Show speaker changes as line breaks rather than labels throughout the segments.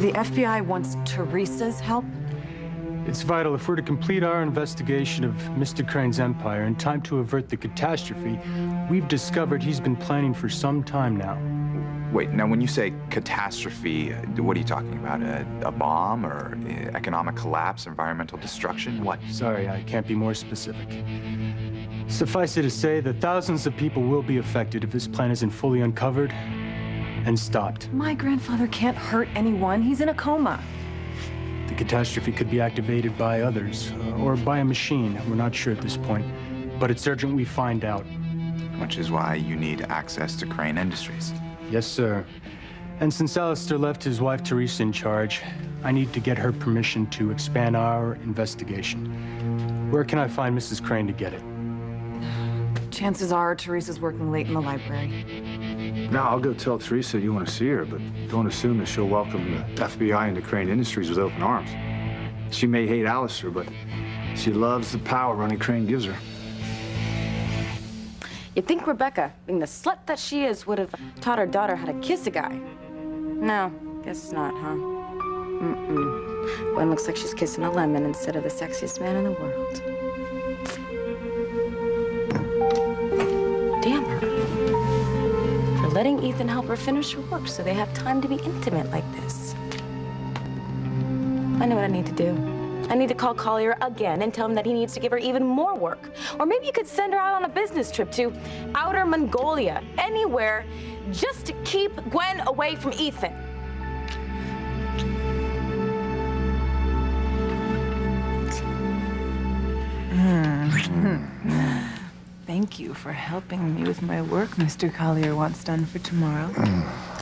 The FBI wants Teresa's help?
It's vital if we're to complete our investigation of Mr. Crane's empire in time to avert the catastrophe we've discovered he's been planning for some time now.
Wait, now when you say catastrophe, what are you talking about? A bomb or economic collapse, environmental destruction? What?
Sorry, I can't be more specific. Suffice it to say that thousands of people will be affected if this plan isn't fully uncovered and stopped.
My grandfather can't hurt anyone. He's in a coma.
The catastrophe could be activated by others or by a machine. We're not sure at this point, but it's urgent we find out.
Which is why you need access to Crane Industries.
Yes, sir. And since Alistair left his wife Teresa in charge, I need to get her permission to expand our investigation. Where can I find Mrs. Crane to get it?
Chances are Teresa's working late in the library.
Now, I'll go tell Teresa you want to see her, but don't assume that she'll welcome the FBI into Crane Industries with open arms. She may hate Alistair, but she loves the power Ronnie Crane gives her.
You'd think Rebecca, being the slut that she is, would have taught her daughter how to kiss a guy. No, guess not, huh? Gwen looks like she's kissing a lemon instead of the sexiest man in the world. Damn her. For letting Ethan help her finish her work so they have time to be intimate like this. I know what I need to do. I need to call Collier again and tell him that he needs to give her even more work. Or maybe you could send her out on a business trip to Outer Mongolia, anywhere, just to keep Gwen away from Ethan.
Thank you for helping me with my work Mr. Collier wants done for tomorrow.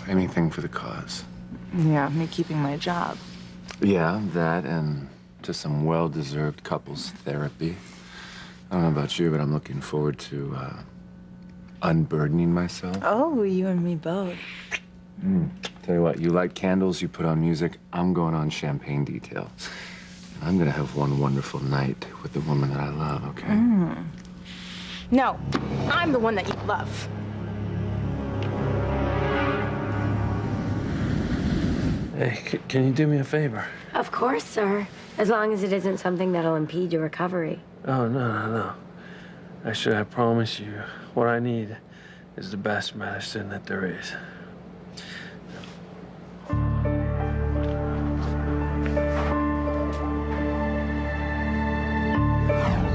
Anything for the cause.
Yeah, me keeping my job.
Yeah, that and just some well-deserved couples therapy. I don't know about you, but I'm looking forward to unburdening myself.
Oh, you and me both.
Tell you what, you like candles, you put on music, I'm going on champagne detail. I'm gonna have one wonderful night with the woman that I love, okay?
No, I'm the one that you love.
Hey, can you do me a favor?
Of course, sir. As long as it isn't something that'll impede your recovery.
Oh, no. Actually, I promise you, what I need is the best medicine that there is.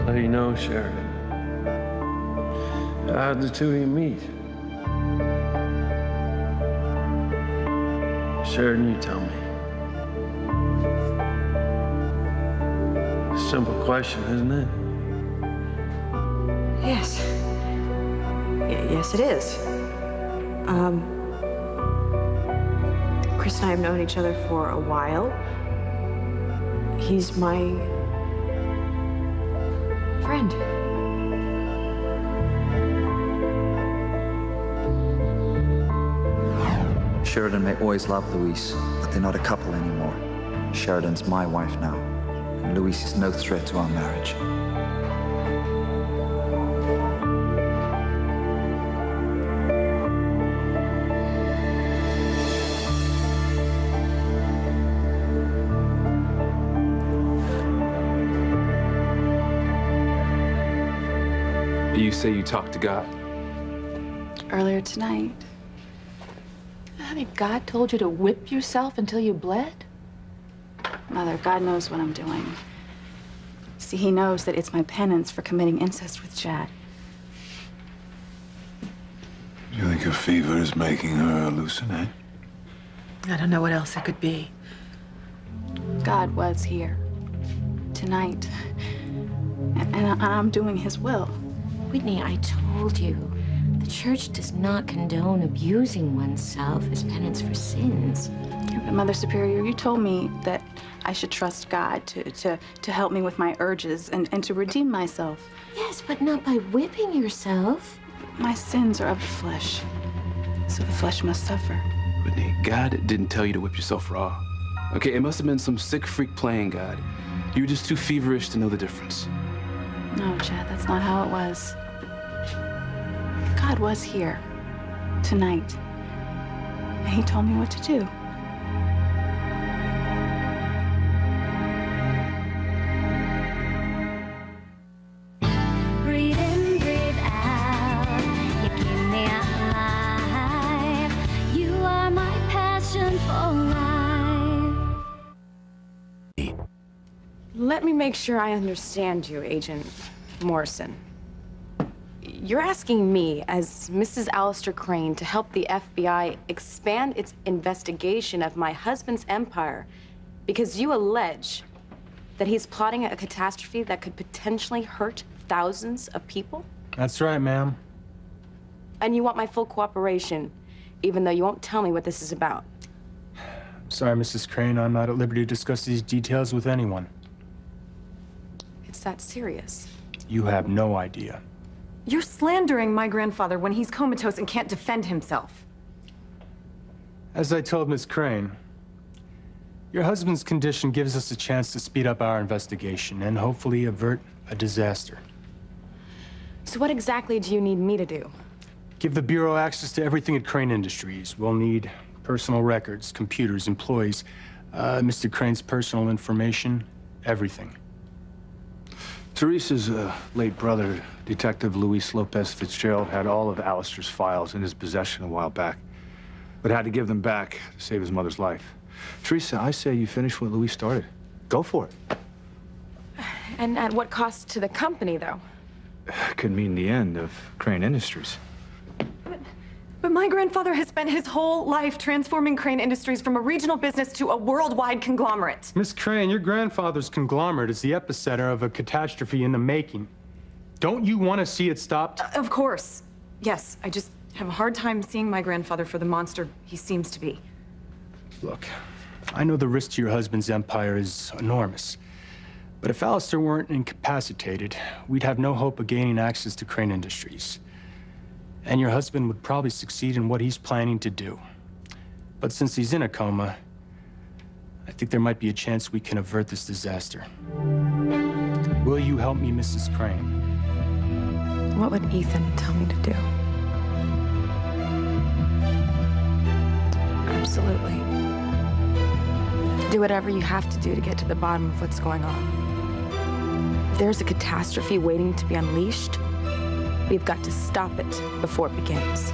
So you know, Sheridan, how'd the two of you meet? Sheridan, you tell me. Simple question, isn't it?
Yes. Yes, it is. Chris and I have known each other for a while. He's my friend.
Sheridan may always love Louise, but they're not a couple anymore. Sheridan's my wife now, and Louise is no threat to our marriage.
You say you talked to God?
Earlier tonight. I mean, God told you to whip yourself until you bled?
Mother, God knows what I'm doing. See, he knows that it's my penance for committing incest with Chad.
You think her fever is making her hallucinate?
I don't know what else it could be.
God was here tonight, and I'm doing his will.
Whitney, I told you, the church does not condone abusing oneself as penance for sins.
But Mother Superior, you told me that I should trust God to help me with my urges and to redeem myself.
Yes, but not by whipping yourself.
My sins are of the flesh, so the flesh must suffer.
Whitney, God didn't tell you to whip yourself raw. Okay, it must have been some sick freak playing God. You were just too feverish to know the difference.
No, Chad, that's not how it was. God was here tonight, and he told me what to do.
Let me make sure I understand you, Agent Morrison. You're asking me, as Mrs. Alistair Crane, to help the FBI expand its investigation of my husband's empire because you allege that he's plotting a catastrophe that could potentially hurt thousands of people?
That's right, ma'am.
And you want my full cooperation, even though you won't tell me what this is about.
Sorry, Mrs. Crane, I'm not at liberty to discuss these details with anyone.
It's that serious.
You have no idea.
You're slandering my grandfather when he's comatose and can't defend himself.
As I told Miss Crane, your husband's condition gives us a chance to speed up our investigation and hopefully avert a disaster.
So what exactly do you need me to do?
Give the Bureau access to everything at Crane Industries. We'll need personal records, computers, employees, Mr. Crane's personal information, everything.
Teresa's late brother, Detective Luis Lopez Fitzgerald, had all of Alistair's files in his possession a while back, but had to give them back to save his mother's life. Teresa, I say you finish what Luis started. Go for it.
And at what cost to the company, though?
Could mean the end of Crane Industries.
But my grandfather has spent his whole life transforming Crane Industries from a regional business to a worldwide conglomerate.
Miss Crane, your grandfather's conglomerate is the epicenter of a catastrophe in the making. Don't you want to see it stopped?
Of course. Yes, I just have a hard time seeing my grandfather for the monster he seems to be.
Look, I know the risk to your husband's empire is enormous. But if Alistair weren't incapacitated, we'd have no hope of gaining access to Crane Industries. And your husband would probably succeed in what he's planning to do. But since he's in a coma, I think there might be a chance we can avert this disaster. Will you help me, Mrs. Crane?
What would Ethan tell me to do? Absolutely. Do whatever you have to do to get to the bottom of what's going on. If there's a catastrophe waiting to be unleashed, we've got to stop it before it begins.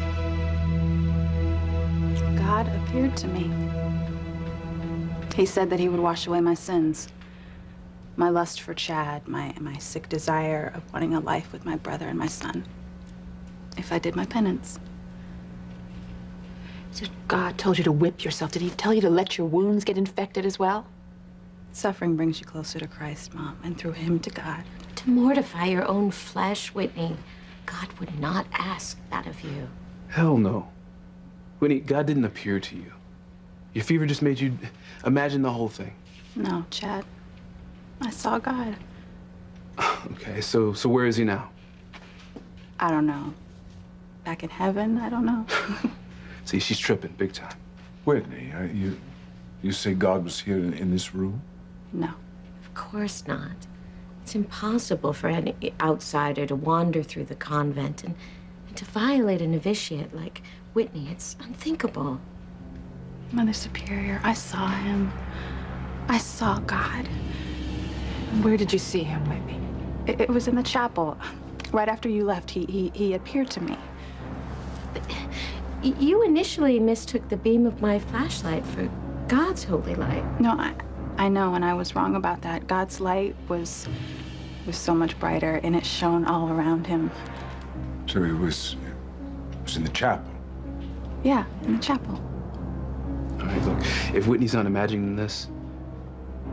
God appeared to me. He said that he would wash away my sins. My lust for Chad, my sick desire of wanting a life with my brother and my son. If I did my penance.
So God told you to whip yourself. Did he tell you to let your wounds get infected as well?
Suffering brings you closer to Christ, Mom, and through him to God.
To mortify your own flesh, Whitney. God would not ask that of you.
Hell no. Whitney, God didn't appear to you. Your fever just made you imagine the whole thing.
No, Chad. I saw God.
Okay, so where is he now?
I don't know. Back in heaven? I don't know.
See, she's tripping big time.
Whitney, you say God was here in this room?
No.
Of course not. It's impossible for any outsider to wander through the convent and to violate a novitiate like Whitney. It's unthinkable.
Mother Superior, I saw him. I saw God.
Where did you see him, Whitney?
It was in the chapel. Right after you left, he appeared to me.
You initially mistook the beam of my flashlight for God's holy light.
No, I know, and I was wrong about that. God's light was so much brighter, and it shone all around him.
So it was in the chapel?
Yeah, in the chapel.
All right, look, if Whitney's not imagining this,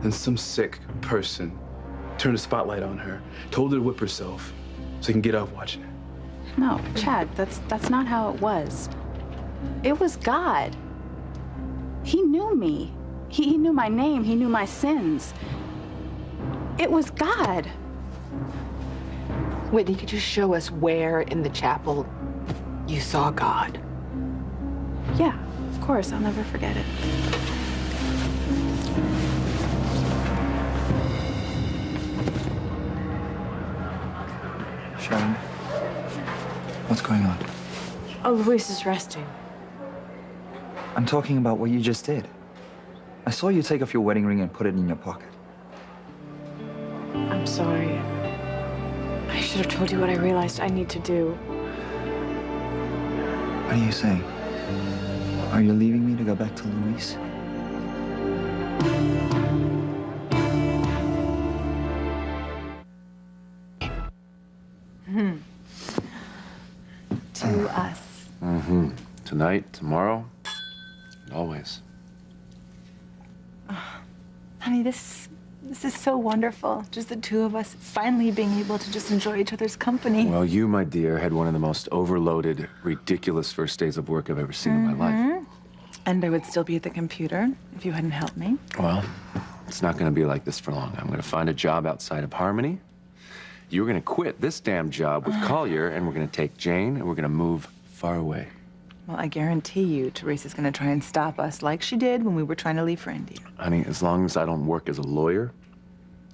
then some sick person turned a spotlight on her, told her to whip herself so he can get off watching it.
No, Chad, that's not how it was. It was God. He knew me. He knew my name. He knew my sins. It was God.
Whitney, could you show us where in the chapel you saw God?
Yeah, of course. I'll never forget it.
Sharon, what's going on?
Oh, Luis is resting.
I'm talking about what you just did. I saw you take off your wedding ring and put it in your pocket.
I'm sorry. I should have told you what I realized I need to do.
What are you saying? Are you leaving me to go back to Luis?
To us.
Mm-hmm. Tonight, tomorrow, and always.
Honey, this is so wonderful. Just the two of us finally being able to just enjoy each other's company.
Well, you, my dear, had one of the most overloaded, ridiculous first days of work I've ever seen in my life.
And I would still be at the computer if you hadn't helped me.
Well, it's not going to be like this for long. I'm going to find a job outside of Harmony. You're going to quit this damn job with Collier, and we're going to take Jane, and we're going to move far away.
Well, I guarantee you, Teresa's gonna try and stop us like she did when we were trying to leave for India.
Honey, as long as I don't work as a lawyer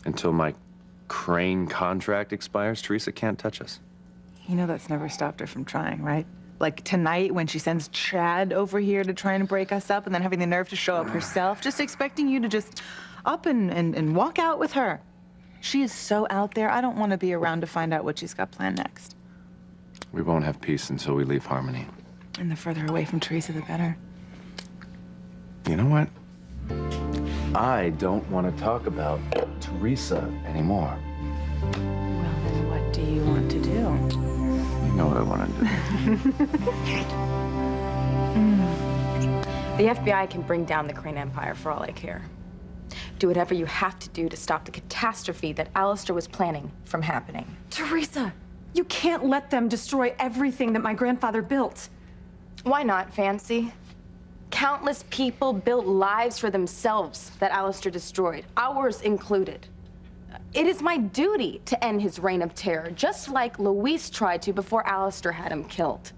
until my Crane contract expires, Teresa can't touch us.
You know that's never stopped her from trying, right? Like tonight when she sends Chad over here to try and break us up and then having the nerve to show up herself, just expecting you to just up and walk out with her. She is so out there, I don't want to be around to find out what she's got planned next.
We won't have peace until we leave Harmony.
And the further away from Teresa, the better.
You know what? I don't want to talk about Teresa anymore.
Well, then what do you want to do?
You know what I want to do.
The FBI can bring down the Crane Empire for all I care. Do whatever you have to do to stop the catastrophe that Alistair was planning from happening.
Teresa, you can't let them destroy everything that my grandfather built.
Why not, Fancy? Countless people built lives for themselves that Alistair destroyed, ours included. It is my duty to end his reign of terror, just like Luis tried to before Alistair had him killed.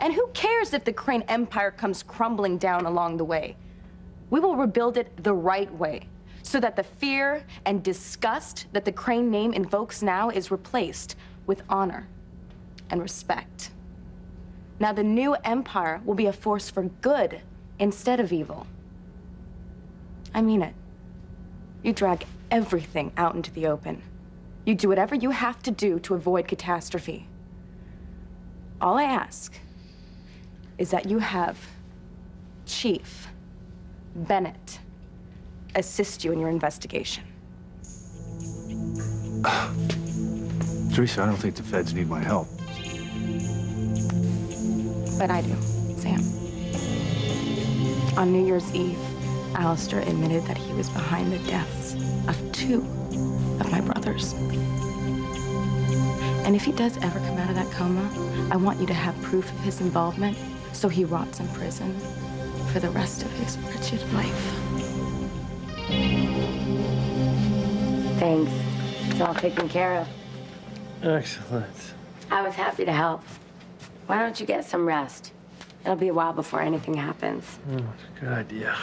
And who cares if the Crane Empire comes crumbling down along the way? We will rebuild it the right way, so that the fear and disgust that the Crane name invokes now is replaced with honor and respect. Now, the new empire will be a force for good instead of evil. I mean it. You drag everything out into the open. You do whatever you have to do to avoid catastrophe. All I ask is that you have Chief Bennett assist you in your investigation.
Teresa, I don't think the feds need my help.
But I do, Sam. On New Year's Eve, Alistair admitted that he was behind the deaths of 2 of my brothers. And if he does ever come out of that coma, I want you to have proof of his involvement so he rots in prison for the rest of his wretched life.
Thanks. It's all taken care of.
Excellent.
I was happy to help. Why don't you get some rest? It'll be a while before anything happens.
Good idea.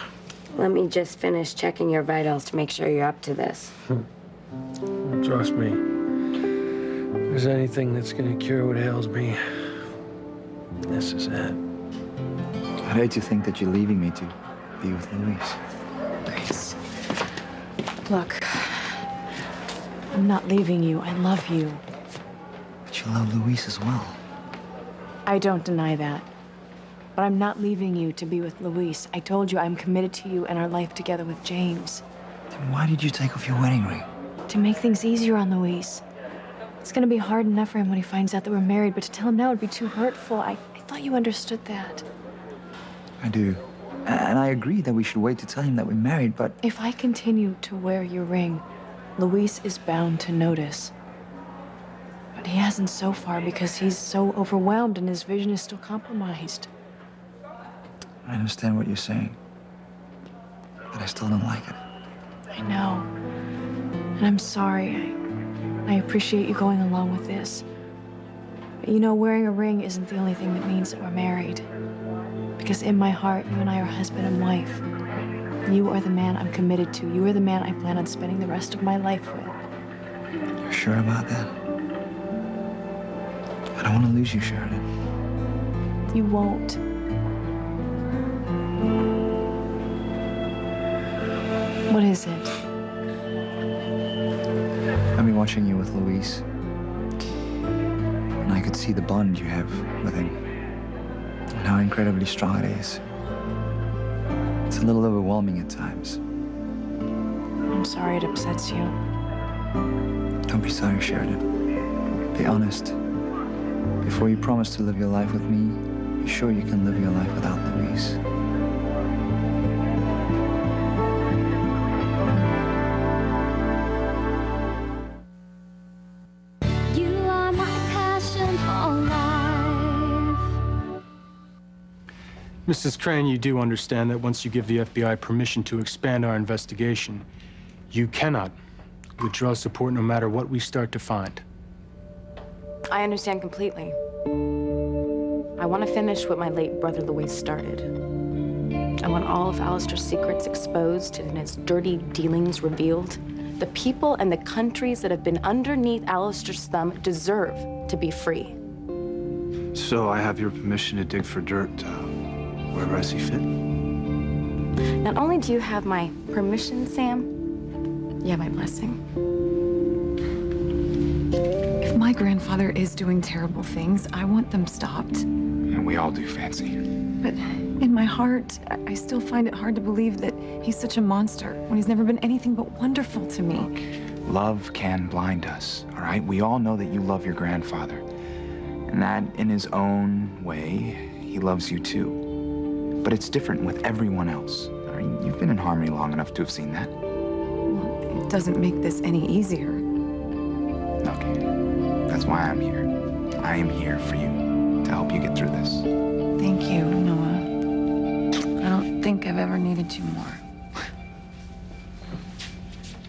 Let me just finish checking your vitals to make sure you're up to this.
Trust me. If there's anything that's gonna cure what ails me, this is it.
I'd hate to think that you're leaving me to be with Luis.
Please. Look, I'm not leaving you. I love you.
But you love Luis as well.
I don't deny that. But I'm not leaving you to be with Luis. I told you I'm committed to you and our life together with James.
Then why did you take off your wedding ring?
To make things easier on Luis. It's gonna be hard enough for him when he finds out that we're married, but to tell him now would be too hurtful. I thought you understood that.
I do. And I agree that we should wait to tell him that we're married, but...
If I continue to wear your ring, Luis is bound to notice. But he hasn't so far because he's so overwhelmed and his vision is still compromised.
I understand what you're saying. But I still don't like it.
I know. And I'm sorry. I appreciate you going along with this. But you know, wearing a ring isn't the only thing that means that we're married. Because in my heart, you and I are husband and wife. You are the man I'm committed to. You are the man I plan on spending the rest of my life with.
You're sure about that? I don't want to lose you, Sheridan.
You won't. What is it?
I've been watching you with Luis. And I could see the bond you have with him. And how incredibly strong it is. It's a little overwhelming at times.
I'm sorry it upsets you.
Don't be sorry, Sheridan. Be honest. Before you promise to live your life with me, be sure you can live your life without Louise.
You are my passion for life.
Mrs. Crane, you do understand that once you give the FBI permission to expand our investigation, you cannot withdraw support no matter what we start to find.
I understand completely. I want to finish what my late brother Louis started. I want all of Alistair's secrets exposed and his dirty dealings revealed. The people and the countries that have been underneath Alistair's thumb deserve to be free.
So I have your permission to dig for dirt wherever I see fit?
Not only do you have my permission, Sam, you have my blessing.
If my grandfather is doing terrible things, I want them stopped.
And we all do, Fancy.
But in my heart, I still find it hard to believe that he's such a monster when he's never been anything but wonderful to me.
Look, love can blind us, all right? We all know that you love your grandfather. And that, in his own way, he loves you too. But it's different with everyone else. All right? You've been in Harmony long enough to have seen that.
Well, it doesn't make this any easier.
Okay. That's why I'm here. I am here for you to help you get through this.
Thank you, Noah. I don't think I've ever needed you more.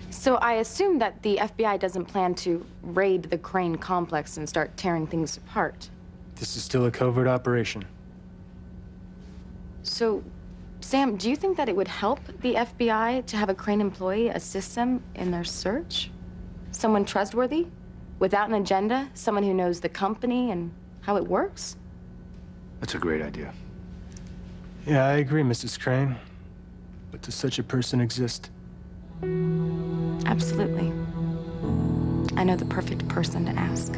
So I assume that the FBI doesn't plan to raid the Crane complex and start tearing things apart.
This is still a covert operation.
So, Sam, do you think that it would help the FBI to have a Crane employee assist them in their search? Someone trustworthy? Without an agenda? Someone who knows the company and how it works?
That's a great idea.
Yeah, I agree, Mrs. Crane. But does such a person exist?
Absolutely. I know the perfect person to ask.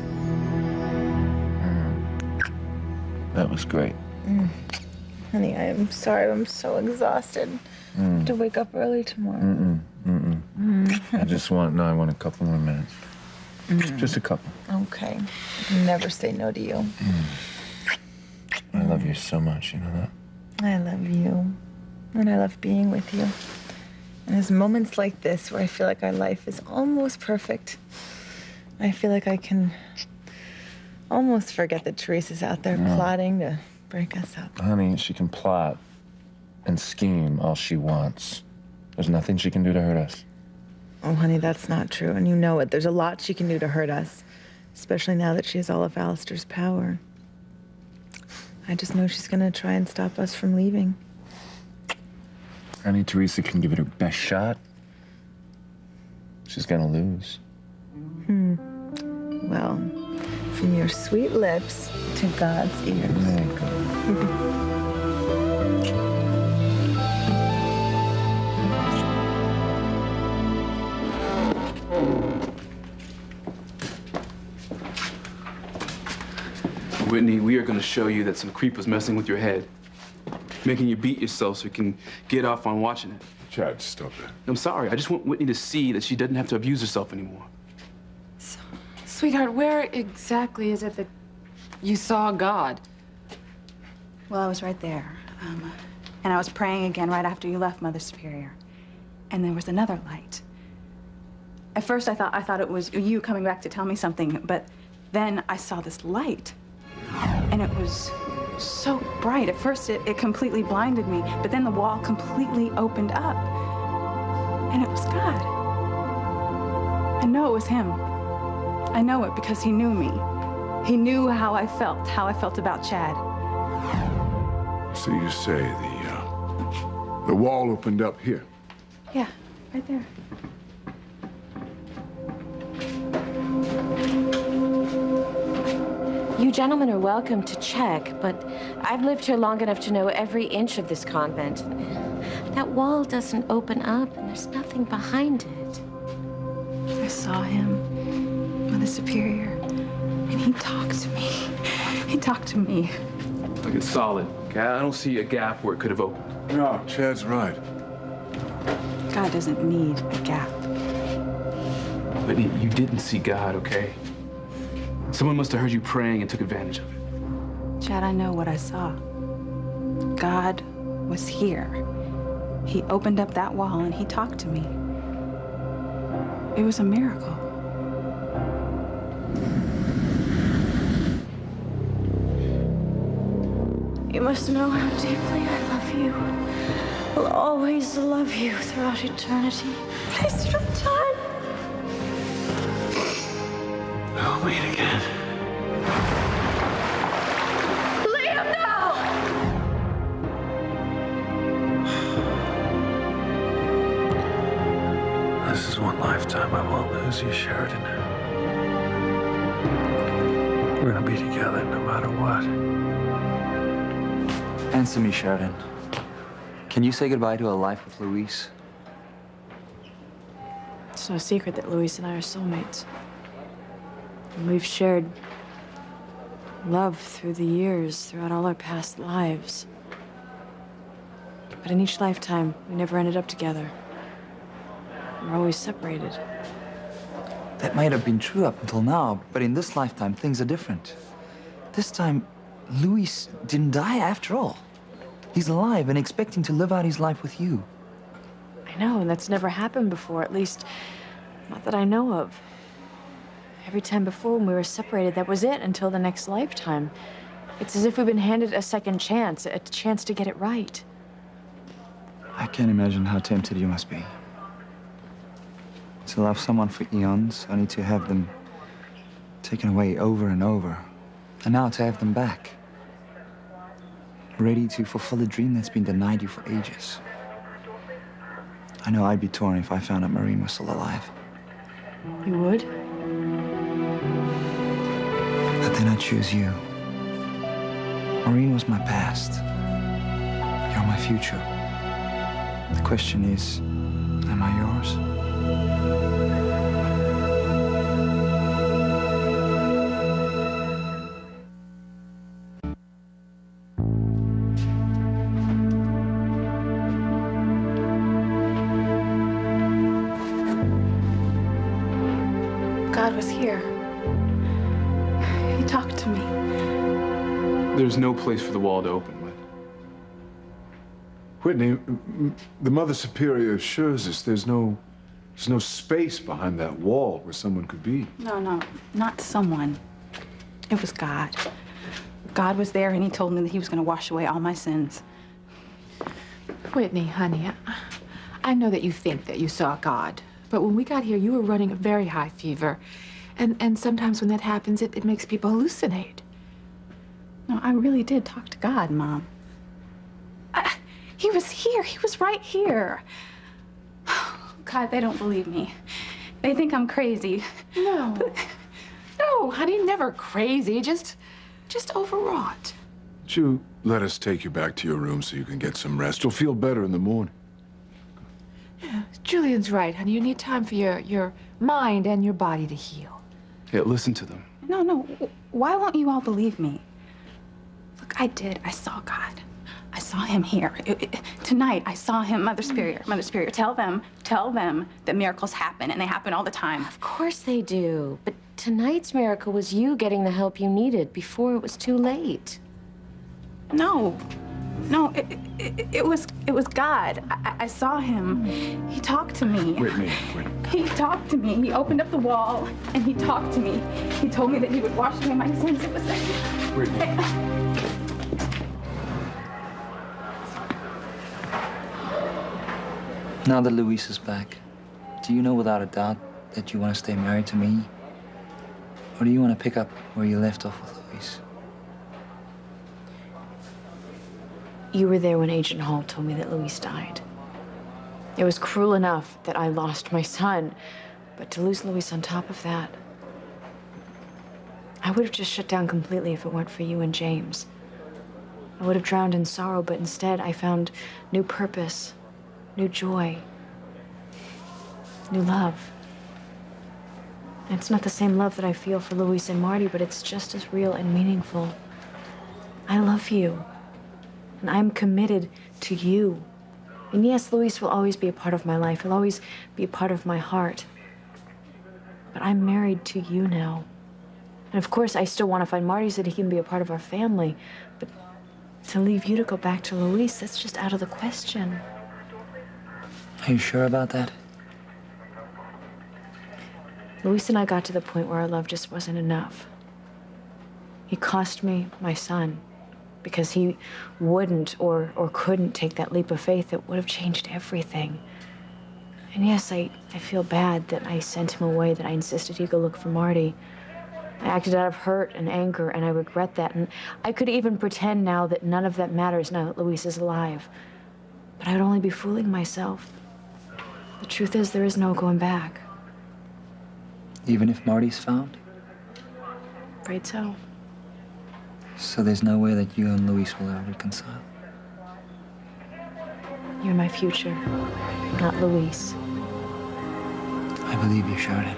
That was great.
Honey, I am sorry. I'm so exhausted. I have to wake up early tomorrow.
I want a couple more minutes. Just a couple.
Okay. I never say no to you.
I love you so much, you know that?
I love you. And I love being with you. And there's moments like this where I feel like our life is almost perfect. I feel like I can almost forget that Teresa's out there plotting to break us up.
Honey, she can plot and scheme all she wants. There's nothing she can do to hurt us.
Oh, honey, that's not true. And you know it. There's a lot she can do to hurt us, especially now that she has all of Alistair's power. I just know she's gonna try and stop us from leaving.
Honey, Teresa can give it her best shot. She's gonna lose.
Well, from your sweet lips to God's ears.
There you go.
Whitney, we are going to show you that some creep was messing with your head, making you beat yourself so you can get off on watching it.
Chad, stop it.
I'm sorry. I just want Whitney to see that she doesn't have to abuse herself anymore.
Sweetheart, where exactly is it that you saw God?
Well, I was right there. And I was praying again right after you left, Mother Superior. And there was another light. At first, I thought it was you coming back to tell me something, but then I saw this light. And it was so bright. At first, it completely blinded me, but then the wall completely opened up. And it was God. I know it was him. I know it because he knew me. He knew how I felt about Chad.
So you say the wall opened up here?
Yeah, right there.
You gentlemen are welcome to check, but I've lived here long enough to know every inch of this convent. That wall doesn't open up, and there's nothing behind it.
I saw him, Mother Superior, and he talked to me. He talked to me.
Like it's solid. Okay, I don't see a gap where it could have opened.
No, Chad's right.
God doesn't need a gap.
Whitney, you didn't see God, okay? Someone must have heard you praying and took advantage of it.
Chad, I know what I saw. God was here. He opened up that wall and he talked to me. It was a miracle.
You must know how deeply I love you. Will always love you throughout eternity. Please don't die.
We'll meet again.
Liam, no!
This is one lifetime I won't lose you, Sheridan. We're gonna be together no matter what.
Answer me, Sheridan. Can you say goodbye to a life with Luis?
It's no secret that Luis and I are soulmates. And we've shared love through the years, throughout all our past lives. But in each lifetime, we never ended up together. We were always separated.
That might have been true up until now, but in this lifetime, things are different. This time, Luis didn't die after all. He's alive and expecting to live out his life with you.
I know, and that's never happened before, at least not that I know of. Every time before when we were separated, that was it until the next lifetime. It's as if we've been handed a second chance, a chance to get it right.
I can't imagine how tempted you must be. To love someone for eons, only to have them taken away over and over, and now to have them back. Ready to fulfill a dream that's been denied you for ages. I know I'd be torn if I found out Maureen was still alive.
You would?
But then I'd choose you. Maureen was my past. You're my future. The question is, am I yours?
God was here. He talked to me.
There's no place for the wall to open, Whit.
Whitney, the Mother Superior assures us there's no space behind that wall where someone could be.
No, not someone. It was God. God was there and he told me that he was going to wash away all my sins.
Whitney, honey, I know that you think that you saw God, but when we got here, you were running a very high fever. And sometimes when that happens, it makes people hallucinate.
No, I really did talk to God, Mom. He was here. He was right here. God, they don't believe me. They think I'm crazy.
No. No, honey, never crazy. Just overwrought.
Would you let us take you back to your room so you can get some rest? You'll feel better in the morning.
Yeah, Julian's right, honey. You need time for your mind and your body to heal.
Yeah, listen to them.
No. Why won't you all believe me? Look, I did. I saw God. I saw him here. Tonight, I saw him. Mother Superior, tell them that miracles happen, and they happen all the time.
Of course they do. But tonight's miracle was you getting the help you needed before it was too late.
No, it was God. I saw him. He talked to me.
Whitney.
He talked to me. He opened up the wall, and he talked to me. He told me that he would wash away my sins. It was
Whitney.
Now that Luis is back, do you know without a doubt that you want to stay married to me? Or do you want to pick up where you left off with Luis?
You were there when Agent Hall told me that Luis died. It was cruel enough that I lost my son, but to lose Luis on top of that, I would have just shut down completely if it weren't for you and James. I would have drowned in sorrow, but instead I found new purpose, new joy, new love. And it's not the same love that I feel for Luis and Marty, but it's just as real and meaningful. I love you, and I'm committed to you. And yes, Luis will always be a part of my life. He'll always be a part of my heart. But I'm married to you now. And of course, I still want to find Marty so that he can be a part of our family. But to leave you to go back to Luis, that's just out of the question.
Are you sure about that?
Luis and I got to the point where our love just wasn't enough. He cost me my son because he wouldn't or couldn't take that leap of faith that would have changed everything. And yes, I feel bad that I sent him away, that I insisted he go look for Marty. I acted out of hurt and anger, and I regret that. And I could even pretend now that none of that matters now that Luis is alive. But I'd only be fooling myself. The truth is, there is no going back.
Even if Marty's found?
Afraid so.
So there's no way that you and Luis will ever reconcile?
You're my future, not Luis.
I believe you, Sheridan.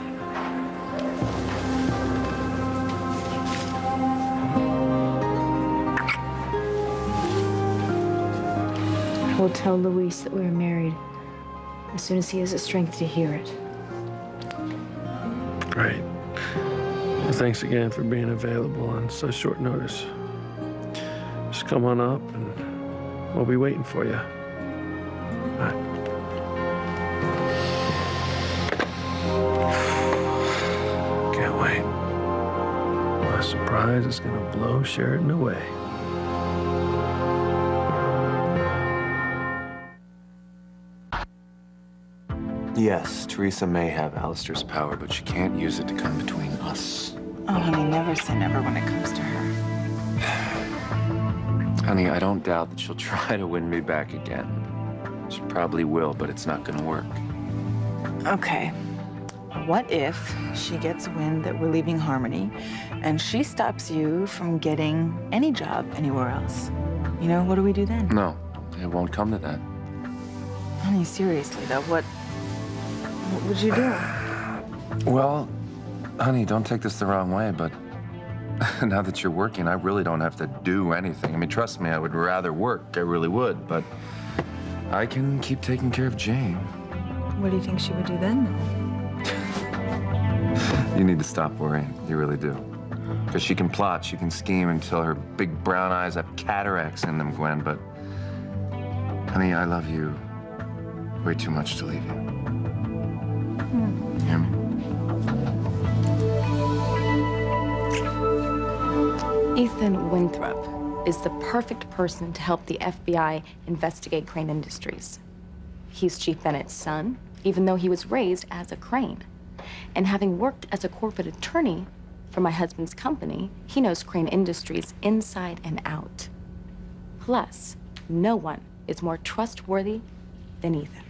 I will tell Luis that we are married as soon as he has the strength to hear it.
Great. Well, thanks again for being available on such short notice. Just come on up and we'll be waiting for you. All right. Can't wait. My surprise is gonna blow Sheridan away.
Yes, Teresa may have Alistair's power, but she can't use it to come between us.
Oh, honey, never say never when it comes to her.
Honey, I don't doubt that she'll try to win me back again. She probably will, but it's not gonna work.
Okay. What if she gets wind that we're leaving Harmony and she stops you from getting any job anywhere else? You know, what do we do then?
No, it won't come to that.
Honey, seriously though, what would you do?
Well, honey, don't take this the wrong way, but now that you're working, I really don't have to do anything. I mean, trust me, I would rather work. I really would, but I can keep taking care of Jane.
What do you think she would do then?
You need to stop worrying. You really do. Because she can plot, she can scheme until her big brown eyes have cataracts in them, Gwen, but honey, I love you way too much to leave you. Hear me?
Ethan Winthrop is the perfect person to help the FBI investigate Crane Industries. He's Chief Bennett's son, even though he was raised as a Crane. And having worked as a corporate attorney for my husband's company, he knows Crane Industries inside and out. Plus, no one is more trustworthy than Ethan.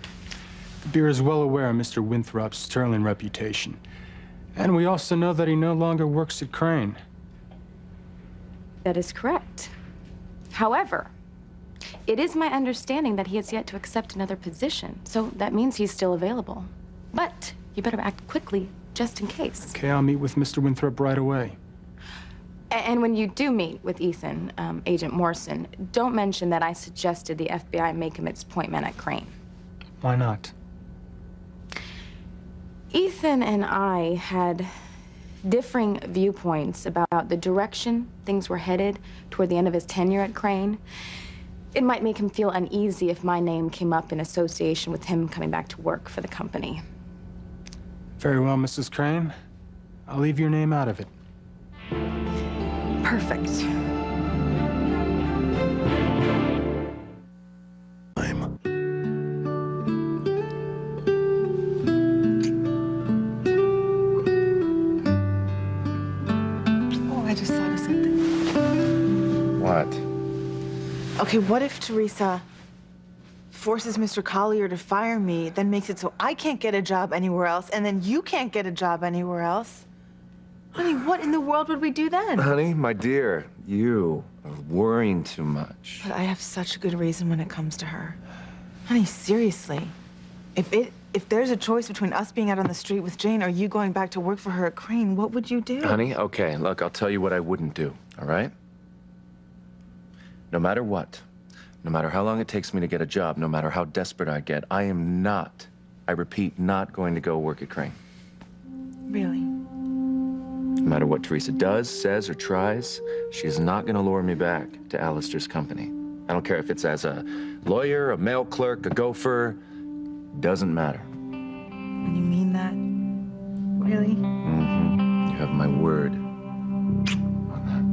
The Bureau is well aware of Mr. Winthrop's sterling reputation. And we also know that he no longer works at Crane.
That is correct. However, it is my understanding that he has yet to accept another position, so that means he's still available. But you better act quickly, just in case.
Okay, I'll meet with Mr. Winthrop right away.
And when you do meet with Ethan, Agent Morrison, don't mention that I suggested the FBI make him its point man at Crane.
Why not?
Ethan and I had differing viewpoints about the direction things were headed toward the end of his tenure at Crane. It might make him feel uneasy if my name came up in association with him coming back to work for the company.
Very well, Mrs. Crane. I'll leave your name out of it.
Perfect. I just thought of something.
What?
Okay, what if Teresa forces Mr. Collier to fire me, then makes it so I can't get a job anywhere else, and then you can't get a job anywhere else? Honey, what in the world would we do then?
Honey, my dear, you are worrying too much.
But I have such a good reason when it comes to her. Honey, seriously. If there's a choice between us being out on the street with Jane or you going back to work for her at Crane, what would you do?
Honey, okay, look, I'll tell you what I wouldn't do, all right? No matter what, no matter how long it takes me to get a job, no matter how desperate I get, I am not, I repeat, not going to go work at Crane.
Really?
No matter what Teresa does, says, or tries, she is not going to lure me back to Alistair's company. I don't care if it's as a lawyer, a mail clerk, a gopher. Doesn't matter.
You mean that? Really?
Mm-hmm. You have my word on
that.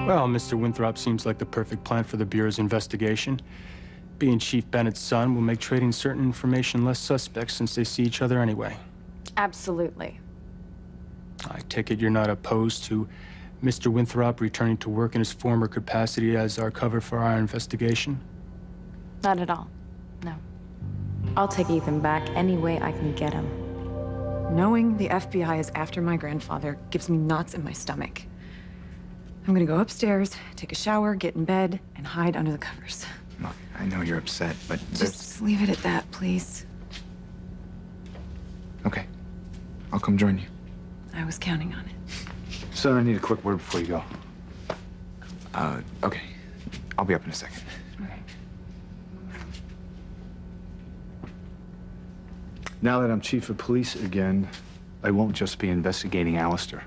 Well, Mr. Winthrop seems like the perfect plan for the Bureau's investigation. Being Chief Bennett's son will make trading certain information less suspect since they see each other anyway.
Absolutely.
I take it you're not opposed to Mr. Winthrop returning to work in his former capacity as our cover for our investigation?
Not at all. No.
I'll take Ethan back any way I can get him.
Knowing the FBI is after my grandfather gives me knots in my stomach. I'm gonna go upstairs, take a shower, get in bed, and hide under the covers.
Look, I know you're upset, but
Just leave it at that, please.
Okay. I'll come join you.
I was counting on it.
Son, I need a quick word before you go.
Okay. I'll be up in a second.
Now that I'm chief of police again, I won't just be investigating Alistair.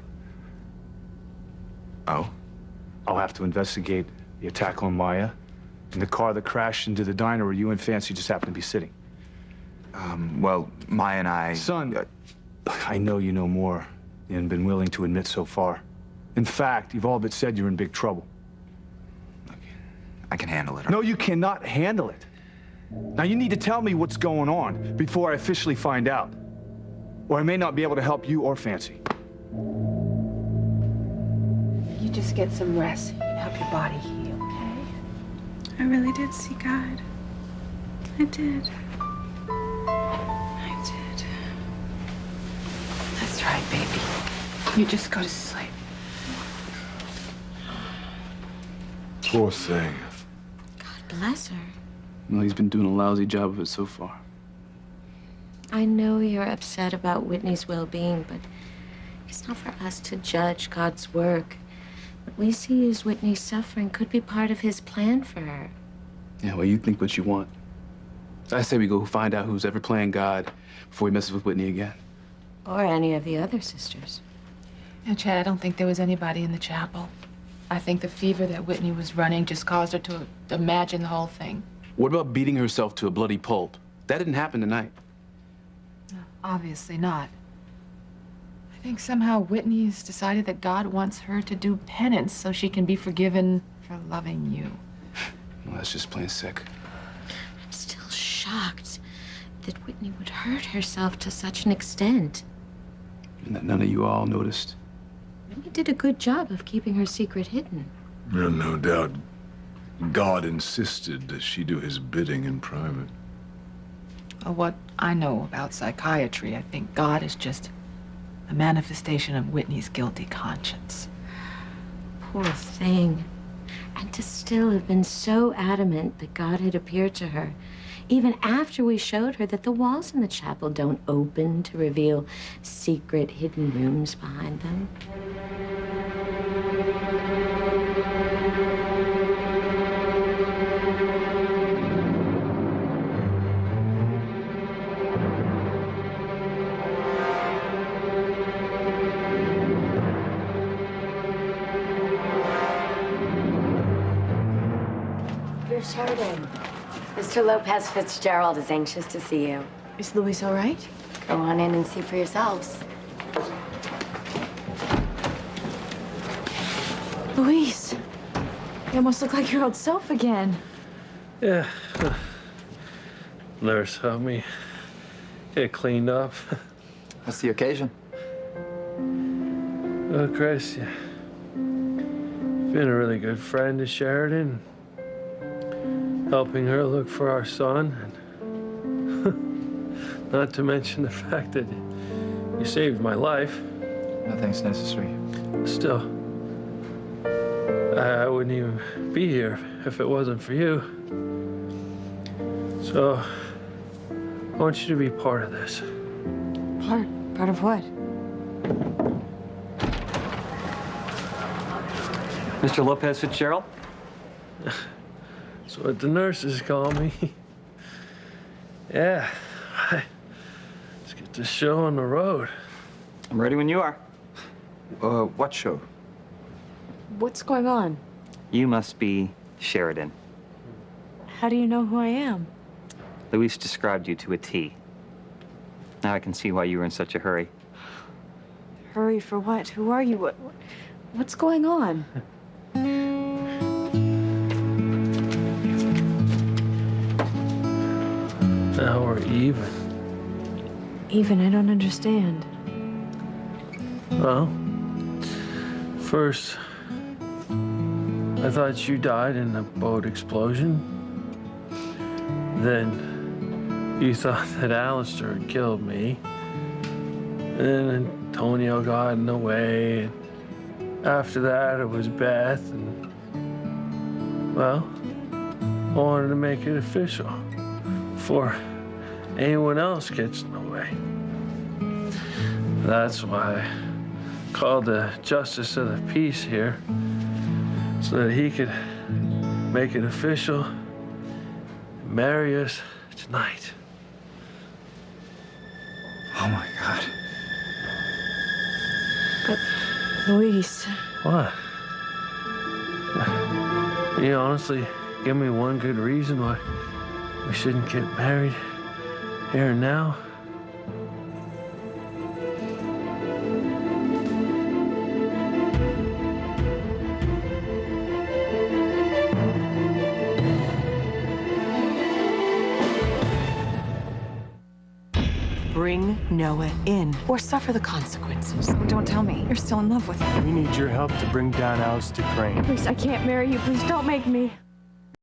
Oh?
I'll have to investigate the attack on Maya and the car that crashed into the diner where you and Fancy just happened to be sitting.
Well, Maya and I...
Son, I know you know more than been willing to admit so far. In fact, you've all but said you're in big trouble.
I can handle it.
No, you cannot handle it. Now, you need to tell me what's going on before I officially find out. Or I may not be able to help you or Fancy.
You just get some rest and help your body heal, okay?
I really did see God. I did. I did.
That's right, baby. You just go to sleep.
Poor thing.
Bless her.
Well, he's been doing a lousy job of it so far.
I know you're upset about Whitney's well-being, but it's not for us to judge God's work. What we see is Whitney's suffering could be part of his plan for her.
Yeah, well, you think what you want. I say we go find out who's ever playing God before he messes with Whitney again.
Or any of the other sisters.
No, Chad, I don't think there was anybody in the chapel. I think the fever that Whitney was running just caused her to imagine the whole thing.
What about beating herself to a bloody pulp? That didn't happen tonight.
No, obviously not. I think somehow Whitney's decided that God wants her to do penance so she can be forgiven for loving you.
Well, that's just plain sick.
I'm still shocked that Whitney would hurt herself to such an extent.
And that none of you all noticed.
Whitney did a good job of keeping her secret hidden.
Well, no doubt God insisted that she do his bidding in private.
Well, what I know about psychiatry, I think God is just a manifestation of Whitney's guilty conscience.
Poor thing. And to still have been so adamant that God had appeared to her, even after we showed her that the walls in the chapel don't open to reveal secret hidden rooms behind them.
You're Sheridan. Mr. Lopez Fitzgerald is anxious to see you.
Is Luis all right?
Go on in and see for yourselves.
Luis, you almost look like your old self again.
Yeah. Nurse helped me get cleaned up.
What's the occasion?
Oh, Chris, you've been a really good friend to Sheridan. Helping her look for our son. And not to mention the fact that you saved my life.
Nothing's necessary.
Still, I wouldn't even be here if it wasn't for you. So, I want you to be part of this.
Part of what?
Mr. Lopez Fitzgerald?
That's what the nurses call me. Yeah. Let's get this show on the road.
I'm ready when you are. What show?
What's going on?
You must be Sheridan.
How do you know who I am?
Luis described you to a T. Now I can see why you were in such a hurry.
Hurry for what? Who are you? What's going on?
Now we're even.
Even, I don't understand.
Well, first, I thought you died in a boat explosion. Then you thought that Alistair had killed me. And then Antonio got in the way. After that, it was Beth. And, well, I wanted to make it official before anyone else gets in the way. That's why I called the Justice of the Peace here, so that he could make it official and marry us tonight.
Oh my God.
But, Luis.
What? Can you honestly give me one good reason why we shouldn't get married here and now?
Bring Noah in, or suffer the consequences.
Oh, don't tell me. You're still in love with him.
We need your help to bring down Alistair Crane.
Please, I can't marry you. Please don't make me.